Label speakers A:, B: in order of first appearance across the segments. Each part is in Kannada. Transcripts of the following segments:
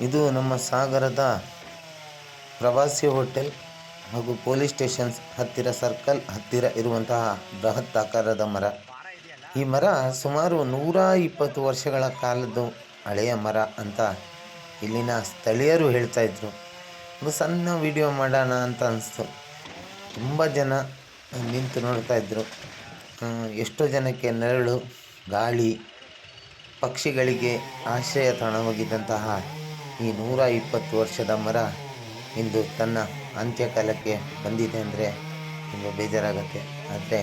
A: ಇದು ನಮ್ಮ ಸಾಗರದ ಪ್ರವಾಸಿ ಹೋಟೆಲ್ ಹಾಗೂ ಪೊಲೀಸ್ ಸ್ಟೇಷನ್ಸ್ ಹತ್ತಿರ ಸರ್ಕಲ್ ಹತ್ತಿರ ಇರುವಂತಹ ಬೃಹತ್ ಆಕಾರದ ಮರ. ಈ ಮರ ಸುಮಾರು 120 ವರ್ಷಗಳ ಕಾಲದ್ದು ಹಳೆಯ ಮರ ಅಂತ ಇಲ್ಲಿನ ಸ್ಥಳೀಯರು ಹೇಳ್ತಾಯಿದ್ರು. ಒಂದು ಸಣ್ಣ ವಿಡಿಯೋ ಮಾಡೋಣ ಅಂತ ಅನಿಸ್ತು. ತುಂಬ ಜನ ನಿಂತು ನೋಡ್ತಾಯಿದ್ರು. ಎಷ್ಟೋ ಜನಕ್ಕೆ ನೆರಳು, ಗಾಳಿ, ಪಕ್ಷಿಗಳಿಗೆ ಆಶ್ರಯ ತಾಣವಾಗಿದ್ದಂತಹ ಈ 120 ವರ್ಷದ ಮರ ಇಂದು ತನ್ನ ಅಂತ್ಯಕಾಲಕ್ಕೆ ಬಂದಿದೆ ಅಂದರೆ ತುಂಬ ಬೇಜಾರಾಗುತ್ತೆ. ಆದರೆ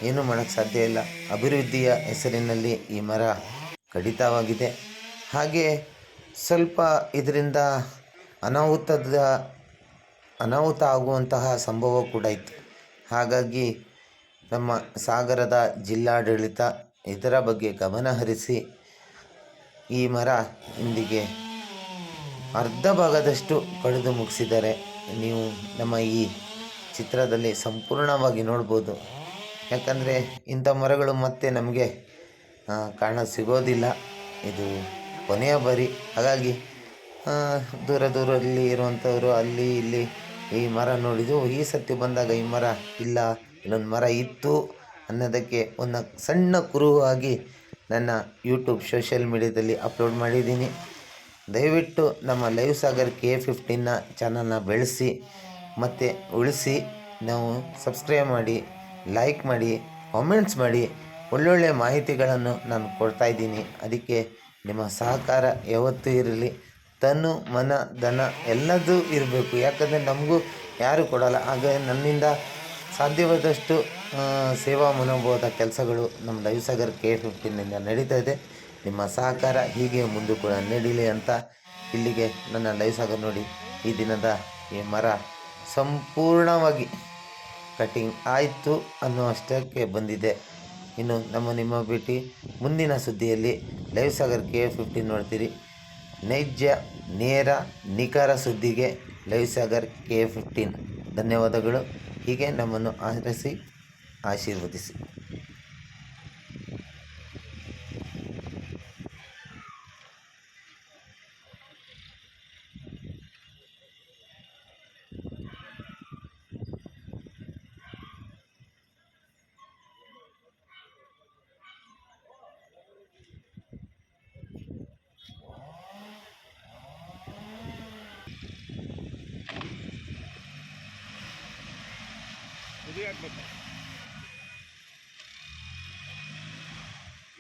A: ಏನೂ ಮಾಡೋಕ್ಕೆ ಸಾಧ್ಯ ಇಲ್ಲ. ಅಭಿವೃದ್ಧಿಯ ಹೆಸರಿನಲ್ಲಿ ಈ ಮರ ಕಡಿತವಾಗಿದೆ. ಹಾಗೆ ಸ್ವಲ್ಪ ಇದರಿಂದ ಅನಾಹುತ ಆಗುವಂತಹ ಸಂಭವ ಕೂಡ ಇತ್ತು. ಹಾಗಾಗಿ ನಮ್ಮ ಸಾಗರದ ಜಿಲ್ಲಾಡಳಿತ ಇದರ ಬಗ್ಗೆ ಗಮನ ಹರಿಸಿ ಈ ಮರ ಇಂದಿಗೆ ಅರ್ಧ ಭಾಗದಷ್ಟು ಕಡಿದು ಮುಗಿಸಿದ್ದಾರೆ. ನೀವು ನಮ್ಮ ಈ ಚಿತ್ರದಲ್ಲಿ ಸಂಪೂರ್ಣವಾಗಿ ನೋಡ್ಬೋದು. ಯಾಕಂದರೆ ಇಂಥ ಮರಗಳು ಮತ್ತೆ ನಮಗೆ ಕಾಣ ಸಿಗೋದಿಲ್ಲ. ಇದು ಕೊನೆಯ ಬಾರಿ. ಹಾಗಾಗಿ ದೂರದಲ್ಲಿ ಇರುವಂಥವರು ಅಲ್ಲಿ ಇಲ್ಲಿ ಈ ಮರ ನೋಡಿದ್ದು, ಈ ಸತಿ ಬಂದಾಗ ಈ ಮರ ಇಲ್ಲ, ಇಲ್ಲೊಂದು ಮರ ಇತ್ತು ಅನ್ನೋದಕ್ಕೆ ಒಂದು ಸಣ್ಣ ಕುರುಹಾಗಿ ನನ್ನ ಯೂಟ್ಯೂಬ್ ಸೋಷಿಯಲ್ ಮೀಡಿಯಾದಲ್ಲಿ ಅಪ್ಲೋಡ್ ಮಾಡಿದ್ದೀನಿ. ದಯವಿಟ್ಟು ನಮ್ಮ ಲೈವ್ ಸಾಗರ್ KA15 ಚಾನಲ್ನ ಬೆಳೆಸಿ ಮತ್ತು ಉಳಿಸಿ. ನಾವು ಸಬ್ಸ್ಕ್ರೈಬ್ ಮಾಡಿ, ಲೈಕ್ ಮಾಡಿ, ಕಾಮೆಂಟ್ಸ್ ಮಾಡಿ. ಒಳ್ಳೊಳ್ಳೆಯ ಮಾಹಿತಿಗಳನ್ನು ನಾನು ಕೊಡ್ತಾಯಿದ್ದೀನಿ. ಅದಕ್ಕೆ ನಿಮ್ಮ ಸಹಕಾರ ಯಾವತ್ತೂ ಇರಲಿ. ತನು, ಮನ, ಧನ ಎಲ್ಲದೂ ಇರಬೇಕು. ಯಾಕಂದರೆ ನಮಗೂ ಯಾರೂ ಕೊಡೋಲ್ಲ. ಹಾಗಾಗಿ ನನ್ನಿಂದ ಸಾಧ್ಯವಾದಷ್ಟು ಸೇವಾ ಮನೋಭಾವದ ಕೆಲಸಗಳು ನಮ್ಮ ಲೈವ್ ಸಾಗರ್ KA15 ನಡೀತಾ ಇದೆ. ನಿಮ್ಮ ಸಹಕಾರ ಹೀಗೆ ಮುಂದೆ ಕೂಡ ನಡೀಲಿ ಅಂತ ಇಲ್ಲಿಗೆ ನನ್ನ ಲೈವ್ ಸಾಗರ್ ನೋಡಿ ಈ ದಿನದ ಈ ಮರ ಸಂಪೂರ್ಣವಾಗಿ ಕಟಿಂಗ್ ಆಯಿತು ಅನ್ನೋ ಅಷ್ಟಕ್ಕೆ ಬಂದಿದೆ. ಇನ್ನು ನಿಮ್ಮ ಭೇಟಿ ಮುಂದಿನ ಸುದ್ದಿಯಲ್ಲಿ. ಲೈವ್ ಸಾಗರ್ KA15 ನೋಡ್ತೀರಿ. ನೈಜ, ನೇರ, ನಿಖರ ಸುದ್ದಿಗೆ ಲೈವ್ ಸಾಗರ್ KA15. ಧನ್ಯವಾದಗಳು. ಹೀಗೆ ನಮ್ಮನ್ನು ಆರಿಸಿ ಆಶೀರ್ವದಿಸಿ.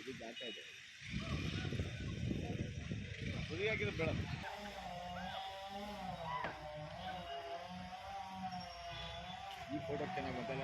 B: ಇದು ಜಾತ ಇದೆ. ಹುರಿಯಾಗಿರೋ ಬೇಡ. ಈ ಫೋಟೋ ಚೆನ್ನಾಗಿ ಗೊತ್ತಲ್ಲ.